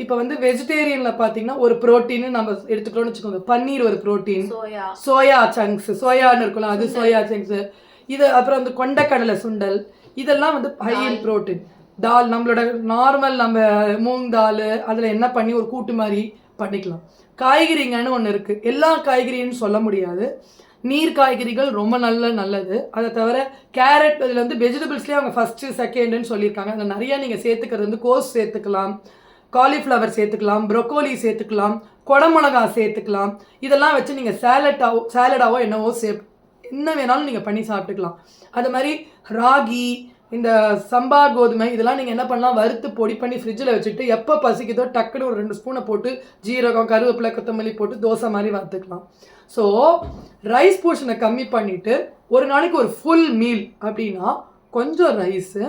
இப்போ வந்து வெஜிடேரியன்ல பார்த்தீங்கன்னா ஒரு ப்ரோட்டீன் நம்ம எடுத்துக்கிட்டோம்னு வச்சுக்கோங்க. பன்னீர் ஒரு ப்ரோட்டீன், சோயா சங்க்ஸ், சோயான்னு இருக்குல்ல அது சோயா சங்க்ஸ், இது அப்புறம் வந்து கொண்டக்கடலை சுண்டல், இதெல்லாம் வந்து ஹை இன் ப்ரோட்டீன். தால் நம்மளோட நார்மல் நம்ம மூங் தால் அதில் என்ன பண்ணி ஒரு கூட்டு மாதிரி பண்ணிக்கலாம். காய்கறிங்கன்னு ஒன்று இருக்குது. எல்லா காய்கறின்னு சொல்ல முடியாது. நீர் காய்கறிகள் ரொம்ப நல்லது. அதை தவிர கேரட் இதில் வந்து வெஜிடபிள்ஸ்லேயே அவங்க ஃபஸ்ட்டு செகண்டுன்னு சொல்லியிருக்காங்க. அதில் நிறையா நீங்கள் சேர்த்துக்கிறது வந்து கோஸ் சேர்த்துக்கலாம், காலிஃப்ளவர் சேர்த்துக்கலாம், ப்ரொக்கோலி சேர்த்துக்கலாம், குடமிளகா சேர்த்துக்கலாம். இதெல்லாம் வச்சு நீங்கள் சேலடாவோ என்னவோ என்ன வேணாலும் நீங்கள் பண்ணி சாப்பிட்டுக்கலாம். அது மாதிரி ராகி, இந்த சம்பா கோதுமை இதெல்லாம் நீங்கள் என்ன பண்ணலாம், வறுத்து பொடி பண்ணி ஃப்ரிட்ஜில் வச்சுட்டு எப்போ பசிக்குதோ டக்குன்னு ஒரு 2 ஸ்பூனை போட்டு ஜீரகம், கருவேப்பிலை, கொத்தமல்லி போட்டு தோசை மாதிரி வறுத்துக்கலாம். ஸோ ரைஸ் போர்ஷனை கம்மி பண்ணிவிட்டு ஒரு நாளைக்கு ஒரு ஃபுல் மீல் அப்படின்னா கொஞ்சம் ரைஸு,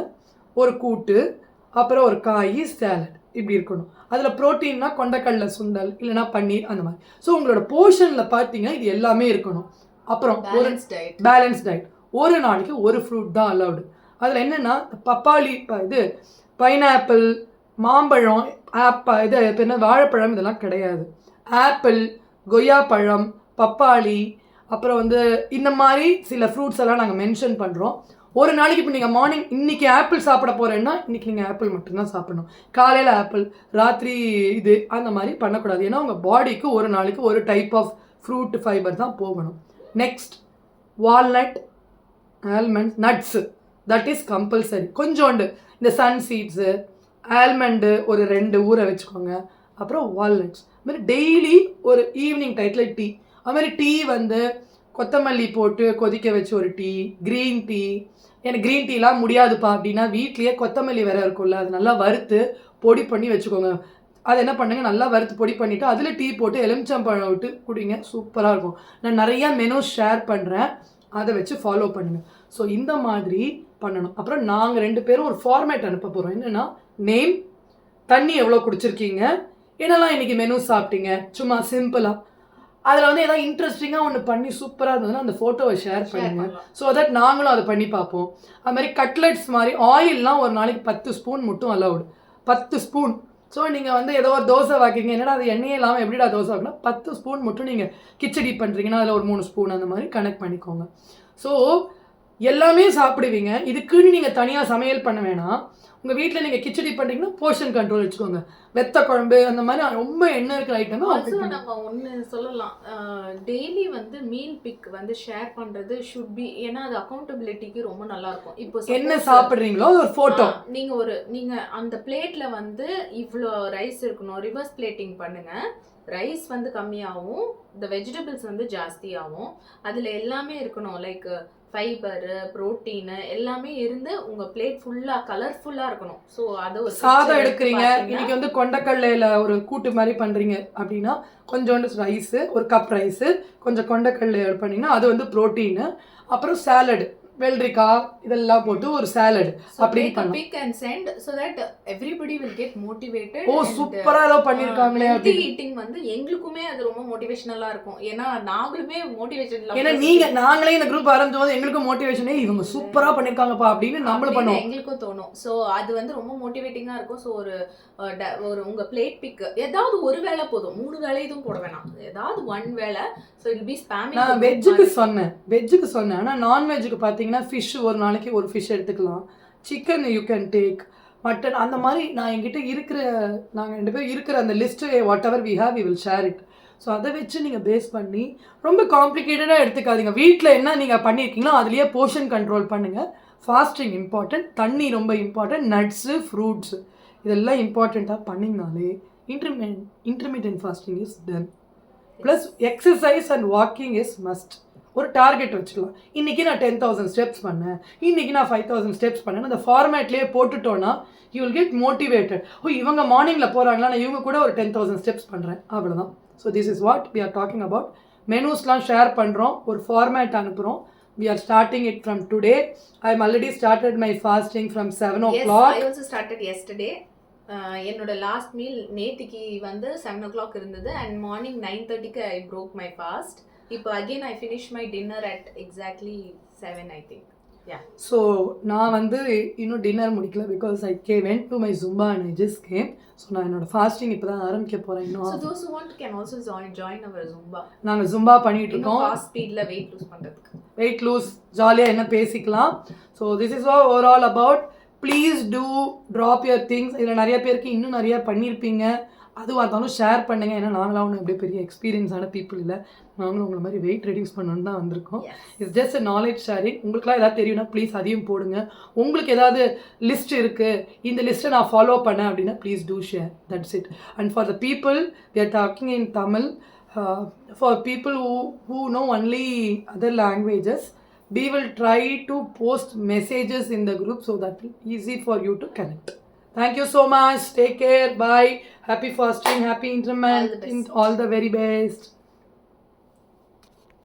ஒரு கூட்டு, அப்புறம் ஒரு காய், சேலட் இப்படி இருக்கணும். அதில் ப்ரோட்டீன்னா கொண்டக்கடலை சுண்டல் இல்லைனா பன்னீர் அந்த மாதிரி. ஸோ உங்களோட போர்ஷனில் பார்த்தீங்கன்னா இது எல்லாமே இருக்கணும். அப்புறம் பேலன்ஸ் டயட். ஒரு நாளைக்கு ஒரு ஃப்ரூட் தான் அலவுடு. அதில் என்னென்னா பப்பாளி, இது பைனாப்பிள், மாம்பழம், இது என்ன வாழைப்பழம் இதெல்லாம் கிடையாது. ஆப்பிள், கொய்யாப்பழம், பப்பாளி, அப்புறம் வந்து இந்த மாதிரி சில ஃப்ரூட்ஸ் எல்லாம் நாங்கள் மென்ஷன் பண்ணுறோம். ஒரு நாளைக்கு இப்போ நீங்கள் மார்னிங் இன்றைக்கி ஆப்பிள் சாப்பிட போகிறேன்னா இன்றைக்கி நீங்கள் ஆப்பிள் மட்டும்தான் சாப்பிடணும். காலையில் ஆப்பிள், ராத்திரி இது அந்த மாதிரி பண்ணக்கூடாது. ஏன்னா உங்கள் பாடிக்கு ஒரு நாளைக்கு ஒரு டைப் ஆஃப் ஃப்ரூட் ஃபைபர் தான் போகணும். Next walnut, almond, nuts that is compulsory. கொஞ்சோண்டு இந்த சன் சீட்ஸு, ஆல்மண்டு ஒரு 2 ஊற வச்சுக்கோங்க. அப்புறம் வால்நட்ஸ். அதுமாதிரி டெய்லி ஒரு ஈவினிங் டைத்தில் டீ. அதுமாதிரி டீ வந்து கொத்தமல்லி போட்டு கொதிக்க வச்சு ஒரு டீ, க்ரீன் டீ. எனக்கு க்ரீன் டீலாம் முடியாதுப்பா அப்படின்னா வீட்லேயே கொத்தமல்லி வேறு இருக்கும்ல, அது நல்லா வறுத்து பொடி பண்ணி வச்சுக்கோங்க. அதை என்ன பண்ணுங்க, நல்லா வறுத்து பொடி பண்ணிவிட்டு அதில் டீ போட்டு எலுமிச்சம்பழம் விட்டு குடிங்க, சூப்பராக இருக்கும். நான் நிறையா மெனூஸ் ஷேர் பண்ணுறேன், அதை வச்சு ஃபாலோ பண்ணுங்கள். ஸோ இந்த மாதிரி பண்ணணும். அப்புறம் நாங்கள் 2 பேரும் ஒரு ஃபார்மேட் அனுப்ப போகிறோம். என்னென்னா நேம், தண்ணி எவ்வளோ குடிச்சிருக்கீங்க, என்னெல்லாம் இன்றைக்கி மெனு சாப்பிட்டீங்க, சும்மா சிம்பிளாக. அதில் வந்து ஏதாவது இன்ட்ரெஸ்டிங்காக ஒன்று பண்ணி சூப்பராக இருந்ததுன்னா அந்த ஃபோட்டோவை ஷேர் பண்ணுங்கள். ஸோ தட் நாங்களும் அதை பண்ணி பார்ப்போம். அது மாதிரி கட்லெட்ஸ் மாதிரி ஆயிலெலாம் ஒரு நாளைக்கு 10 ஸ்பூன் மட்டும் அலவுடு. 10 ஸ்பூன். ஸோ நீங்கள் வந்து ஏதோ ஒரு தோசை வாக்கிங்க, என்னடா அது எண்ணெயே இல்லாமல் எப்படிடா தோசை வாக்கினா 10 ஸ்பூன் மட்டும் நீங்கள் கிச்சடி பண்ணுறீங்கன்னா அதில் ஒரு 3 ஸ்பூன் அந்த மாதிரி கனெக்ட் பண்ணிக்கோங்க. ஸோ எல்லாமே சாப்பிடுவீங்க. இதுக்குன்னு நீங்கள் தனியாக சமையல் பண்ண வேணாம். உங்கள் வீட்டில் நீங்கள் கிச்சடி பண்ணுறீங்கன்னா போர்ஷன் கண்ட்ரோல் வச்சுக்கோங்க. வெத்த குழம்பு அந்த மாதிரி ரொம்ப எண்ணெய் இருக்கிற ஐட்டம் நம்ம ஒன்று சொல்லலாம். டெய்லி வந்து மீல் பிக் வந்து ஷேர் பண்ணுறது ஷுட் பி. ஏன்னா அது அக்கௌண்டபிலிட்டிக்கு ரொம்ப நல்லா இருக்கும். இப்போ என்ன சாப்பிட்றீங்களோ ஒரு ஃபோட்டோ நீங்கள் அந்த பிளேட்டில் வந்து இவ்வளோ ரைஸ் இருக்கணும், ரிவர்ஸ் பிளேட்டிங் பண்ணுங்கள். ரைஸ் வந்து கம்மியாகவும் இந்த வெஜிடபிள்ஸ் வந்து ஜாஸ்தியாகவும் அதில் எல்லாமே இருக்கணும். லைக் ஃபைபரு, ப்ரோட்டீனு எல்லாமே இருந்து உங்கள் பிளேட் ஃபுல்லாக கலர்ஃபுல்லாக இருக்கணும். ஸோ அதை ஒரு சாதம் எடுக்கிறீங்க, இன்றைக்கி வந்து கொண்டக்கடலையில் ஒரு கூட்டு மாதிரி பண்ணுறீங்க அப்படின்னா கொஞ்சோண்டு ரைஸு, ஒரு கப் ரைஸு, கொஞ்சம் கொண்டக்கடலை பண்ணிங்கன்னா அது வந்து ப்ரோட்டீனு. அப்புறம் சாலடு, வெள்ளரிக்காய் இதெல்லாம் போட்டு ஒரு சாலட் அப்படின்னு பண்ணலாம். Pick and send so that everybody will get motivated. ஓ சூப்பரா ஏதோ பண்ணிருக்காங்களே. ஹெல்தி ஈட்டிங் வந்து எங்களுக்குமே அது ரொம்ப மோட்டிவேஷனலா இருக்கும். ஏன்னா நாங்களுமே மோட்டிவேஷன், ஏன்னா நாங்களே இந்த குரூப் ஆரம்பிச்சோம், எங்களுக்கும் மோட்டிவேஷனே இவங்க சூப்பரா பண்ணிருக்காங்கப்பா அப்படின்னு நம்மளும் பண்ணுவோம், எங்களுக்கும் தோணும். ஸோ அது வந்து ரொம்ப மோட்டிவேட்டிங்கா இருக்கும். ஸோ ஒரு உங்க பிளேட் பிக் ஏதாவது ஒரு வேளை போதும், 3 வேளை எதுவும் போட வேணாம், ஏதாவது 1 வேளை. So it be spamming. நான் வெஜ்ஜுக்கு சொன்னேன். ஆனால் நான்வெஜ்ஜுக்கு பார்த்தீங்கன்னா ஃபிஷ் ஒரு நாளைக்கு ஒரு ஃபிஷ் எடுத்துக்கலாம், chicken you can take, mutton அந்த மாதிரி. நான் என்கிட்ட இருக்கிற நாங்கள் 2 பேரும் இருக்கிற அந்த list whatever we have we will share it. So அதை வச்சு நீங்கள் பேஸ் பண்ணி ரொம்ப காம்ப்ளிகேட்டடாக எடுத்துக்காதீங்க. வீட்டில் என்ன நீங்கள் பண்ணியிருக்கீங்களோ அதுலேயே போர்ஷன் கண்ட்ரோல் பண்ணுங்கள். ஃபாஸ்டிங் இம்பார்ட்டன்ட், தண்ணி ரொம்ப இம்பார்ட்டன்ட், நட்ஸு, ஃப்ரூட்ஸு இதெல்லாம் இம்பார்ட்டண்ட்டாக பண்ணிங்கனாலே intermittent fasting is done. Plus exercise and walking is must. ஒரு டார்கெட் வச்சுக்கலாம். இன்றைக்கி நான் 10,000 ஸ்டெப்ஸ் பண்ணேன், இன்றைக்கி நான் 5,000 ஸ்டெப்ஸ் பண்ணேன். அந்த ஃபார்மேட்லேயே போட்டுட்டோன்னா யூ வில் கெட் மோட்டிவேட்டட். இவங்க மார்னிங்கில் போகிறாங்களா, நான் இவங்க கூட ஒரு 10,000 ஸ்டெப்ஸ் பண்ணுறேன், அவ்வளோதான். So this is what we are talking about. மெனூஸ்லாம் ஷேர் பண்ணுறோம், ஒரு ஃபார்மேட் அனுப்புகிறோம். We are starting it from today. I am already started my fasting from 7 o'clock. Yes, I also started yesterday. என்னோட லாஸ்ட் மீல் நேத்திக்கு வந்து 7 o'clock இருந்தது and morning 9:30க்கு I broke my fast. இப்போ again I finished my dinner at exactly 7 I think. Yeah. So நான் வந்து இன்னும் dinner முடிக்கல because I went to my Zumba and I just game. So நான் என்னோட ஃபாஸ்டிங் இப்போ தான் ஆரம்பிக்க போகிறேன். So இன்னும் those who want can also join our Zumba. நாங்கள் ஜும்பா பண்ணிட்டு இன்னும் இருக்கோம். ஃபாஸ்ட் ஸ்பீட்ல வெயிட் லூஸ் பண்றதுக்கு. வெயிட் லூஸ் ஜாலியாக என்ன பேசிக்கலாம். So this is overall about. Please do drop your things. இதில் நிறைய பேருக்கு இன்னும் நிறைய பண்ணியிருப்பீங்க. அதுவாக இருந்தாலும் ஷேர் பண்ணுங்கள். ஏன்னா நாங்களாம் ஒன்றும் எப்படி பெரிய எக்ஸ்பீரியன்ஸான பீப்புள் இல்லை. நாங்களும் உங்களை மாதிரி வெயிட் ரெடியூஸ் பண்ணணுன்னு தான் வந்திருக்கோம். It's just a knowledge sharing. உங்களுக்குலாம் ஏதாவது தெரியும்னா ப்ளீஸ் அதையும் போடுங்க. உங்களுக்கு ஏதாவது லிஸ்ட் இருக்குது, இந்த லிஸ்ட்டை நான் ஃபாலோ பண்ணேன் அப்படின்னா please to share. That's it. And for the people we are talking in Tamil, for people who know only other languages, we will try to post messages in the group so that it's easy for you to connect. Thank you so much. Take care. Bye. Happy fasting. Happy intermittent. All the very best.